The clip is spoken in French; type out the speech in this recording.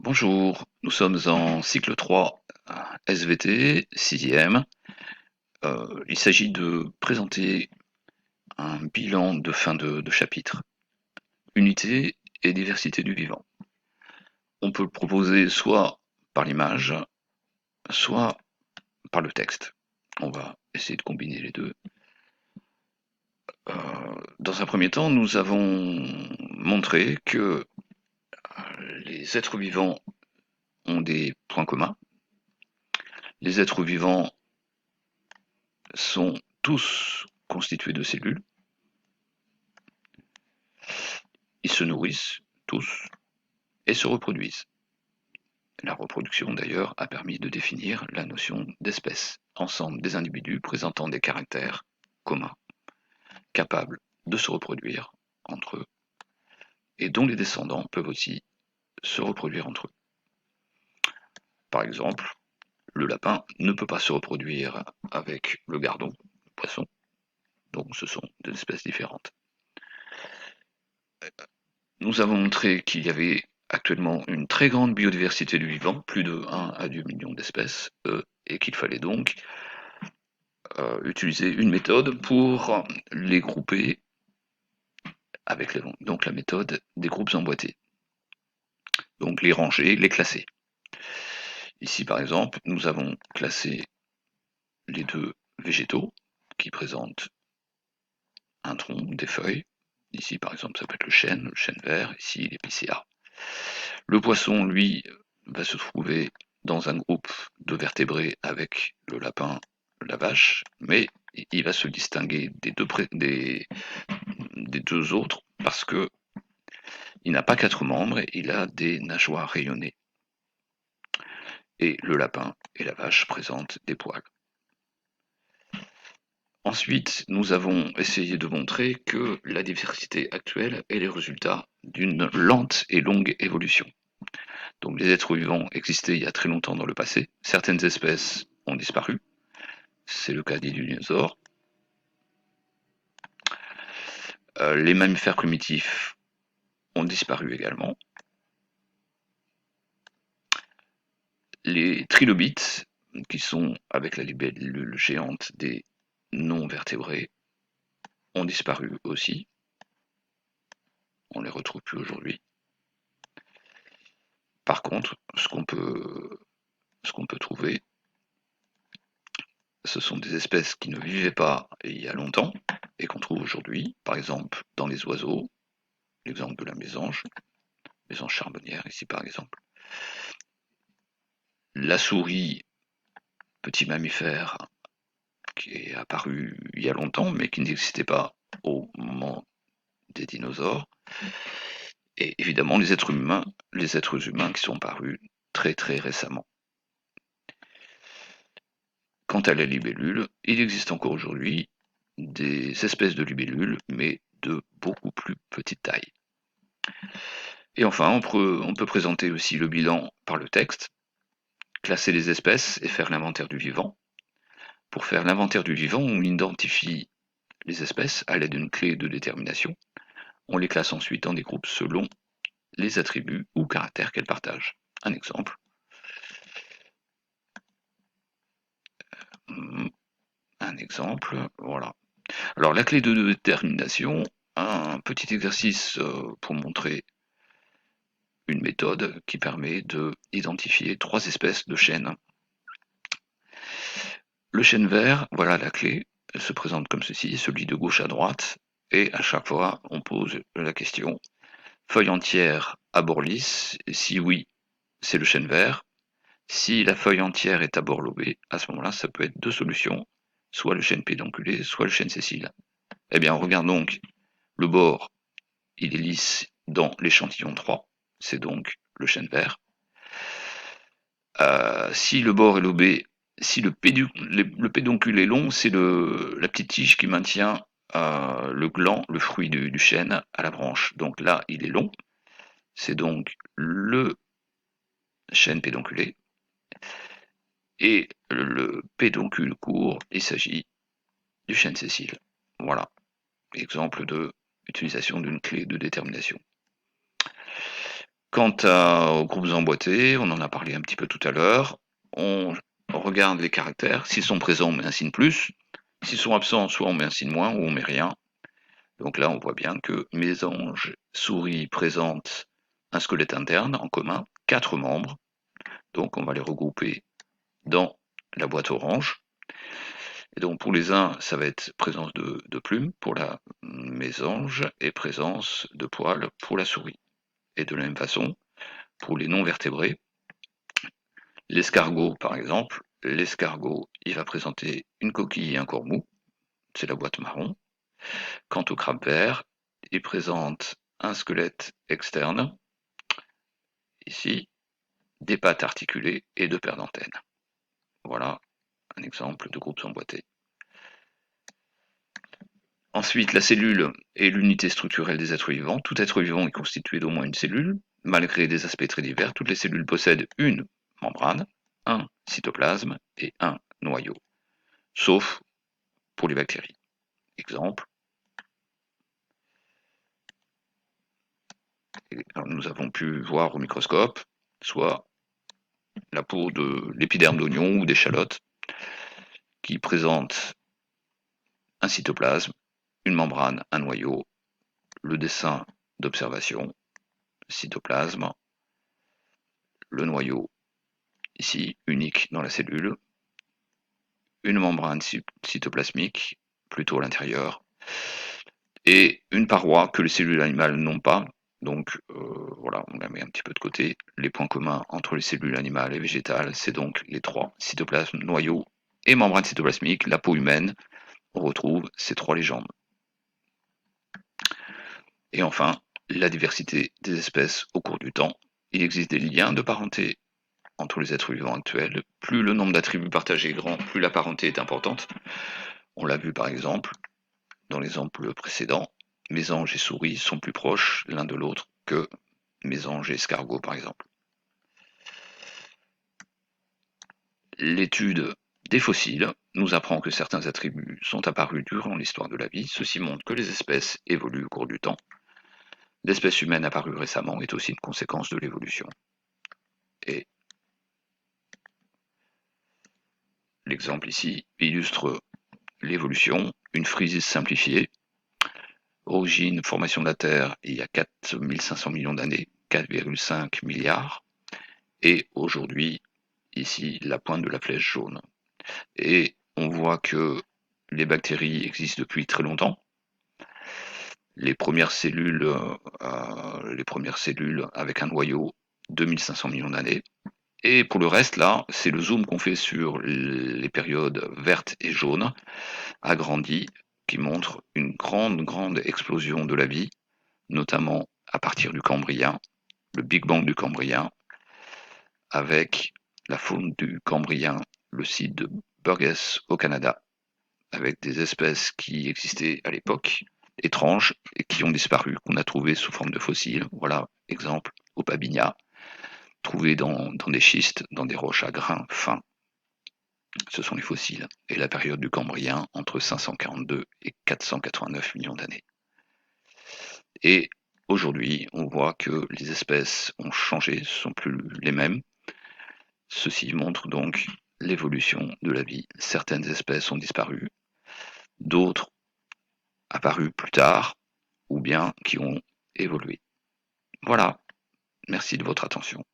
Bonjour, nous sommes en cycle 3, SVT, 6e. Il s'agit de présenter un bilan de fin de chapitre, unité et diversité du vivant. On peut le proposer soit par l'image, soit par le texte. On va essayer de combiner les deux. Dans un premier temps, nous avons montré que les êtres vivants ont des points communs. Les êtres vivants sont tous constitués de cellules. Ils se nourrissent tous et se reproduisent. La reproduction, d'ailleurs, a permis de définir la notion d'espèce, ensemble des individus présentant des caractères communs, capables de se reproduire entre eux, et dont les descendants peuvent aussi se reproduire entre eux. Par exemple, le lapin ne peut pas se reproduire avec le gardon, le poisson, donc ce sont des espèces différentes. Nous avons montré qu'il y avait actuellement une très grande biodiversité du vivant, plus de 1 à 2 millions d'espèces, et qu'il fallait donc utiliser une méthode pour les grouper avec donc la méthode des groupes emboîtés. Donc les ranger, les classer. Ici par exemple, nous avons classé les deux végétaux qui présentent un tronc, des feuilles. Ici par exemple ça peut être le chêne vert, ici l'épicéa. Le poisson, lui, va se trouver dans un groupe de vertébrés avec le lapin, la vache, mais il va se distinguer des deux autres parce que il n'a pas 4 membres, il a des nageoires rayonnées. Et le lapin et la vache présentent des poils. Ensuite, nous avons essayé de montrer que la diversité actuelle est le résultat d'une lente et longue évolution. Donc les êtres vivants existaient il y a très longtemps dans le passé. Certaines espèces ont disparu. C'est le cas des dinosaures. Les mammifères primitifs ont disparu également. Les trilobites, qui sont, avec la libellule géante des non-vertébrés, ont disparu aussi. On ne les retrouve plus aujourd'hui. Par contre, ce qu'on peut trouver, ce sont des espèces qui ne vivaient pas il y a longtemps et qu'on trouve aujourd'hui, par exemple dans les oiseaux, l'exemple de la mésange charbonnière ici par exemple. La souris, petit mammifère qui est apparu il y a longtemps mais qui n'existait pas au moment des dinosaures. Et évidemment les êtres humains qui sont apparus très très récemment. Quant à la libellule, il existe encore aujourd'hui des espèces de libellules, mais de beaucoup plus petite taille. Et enfin, on peut présenter aussi le bilan par le texte, classer les espèces et faire l'inventaire du vivant. Pour faire l'inventaire du vivant, on identifie les espèces à l'aide d'une clé de détermination. On les classe ensuite dans des groupes selon les attributs ou caractères qu'elles partagent. Un exemple. Un exemple, voilà. Alors la clé de détermination, un petit exercice pour montrer une méthode qui permet de identifier 3 espèces de chênes. Le chêne vert, voilà la clé, elle se présente comme ceci, celui de gauche à droite, et à chaque fois on pose la question, feuille entière à bord lisse, si oui, c'est le chêne vert, si la feuille entière est à bord lobé, à ce moment-là ça peut être 2 solutions, soit le chêne pédonculé, soit le chêne sessile. Eh bien on regarde donc le bord, il est lisse dans l'échantillon 3, c'est donc le chêne vert. Si le bord est lobé, si le pédoncule est long, c'est la petite tige qui maintient le gland, le fruit du chêne, à la branche. Donc là, il est long. C'est donc le chêne pédonculé. Et le pédoncule court, il s'agit du chêne sessile. Voilà, exemple de utilisation d'une clé de détermination. Quant aux groupes emboîtés, on en a parlé un petit peu tout à l'heure. On regarde les caractères. S'ils sont présents, on met un signe plus. S'ils sont absents, soit on met un signe moins ou on met rien. Donc là, on voit bien que mésange souris présente un squelette interne en commun, 4 membres. Donc on va les regrouper dans la boîte orange. Et donc pour les uns, ça va être présence de plumes pour la mésange et présence de poils pour la souris. Et de la même façon, pour les non-vertébrés, l'escargot par exemple, l'escargot, il va présenter une coquille et un corps mou, c'est la boîte marron. Quant au crabe vert, il présente un squelette externe, ici, des pattes articulées et deux paires d'antennes. Voilà un exemple de groupes emboîtés. Ensuite, la cellule est l'unité structurelle des êtres vivants. Tout être vivant est constitué d'au moins une cellule. Malgré des aspects très divers, toutes les cellules possèdent une membrane, un cytoplasme et un noyau, sauf pour les bactéries. Exemple, nous avons pu voir au microscope soit la peau de l'épiderme d'oignon ou d'échalote qui présente un cytoplasme, une membrane, un noyau, le dessin d'observation, cytoplasme, le noyau ici unique dans la cellule, une membrane cytoplasmique plutôt à l'intérieur, et une paroi que les cellules animales n'ont pas. Donc voilà, on la met un petit peu de côté. Les points communs entre les cellules animales et végétales, c'est donc les trois, cytoplasme, noyau et membrane cytoplasmique. La peau humaine, on retrouve ces trois légendes. Et enfin, la diversité des espèces au cours du temps. Il existe des liens de parenté entre les êtres vivants actuels. Plus le nombre d'attributs partagés est grand, plus la parenté est importante. On l'a vu par exemple dans l'exemple précédent, mésanges et souris sont plus proches l'un de l'autre que mésanges et escargots par exemple. L'étude des fossiles nous apprend que certains attributs sont apparus durant l'histoire de la vie. Ceci montre que les espèces évoluent au cours du temps. L'espèce humaine apparue récemment est aussi une conséquence de l'évolution. Et l'exemple ici illustre l'évolution, une frisée simplifiée. Origine, formation de la Terre, il y a 4500 millions d'années, 4,5 milliards. Et aujourd'hui, ici, la pointe de la flèche jaune. Et on voit que les bactéries existent depuis très longtemps. Les premières cellules avec un noyau, 2500 millions d'années. Et pour le reste, là, c'est le zoom qu'on fait sur les périodes vertes et jaunes, agrandi, qui montre une grande explosion de la vie, notamment à partir du Cambrien, le Big Bang du Cambrien, avec la faune du Cambrien, le site de Burgess au Canada, avec des espèces qui existaient à l'époque, étranges, et qui ont disparu, qu'on a trouvées sous forme de fossiles. Voilà, exemple, au Pabinia, trouvé dans des schistes, dans des roches à grains fins. Ce sont les fossiles. Et la période du Cambrien, entre 542 et 489 millions d'années. Et aujourd'hui, on voit que les espèces ont changé, ne sont plus les mêmes. Ceci montre donc l'évolution de la vie. Certaines espèces ont disparu, d'autres apparues plus tard, ou bien qui ont évolué. Voilà, merci de votre attention.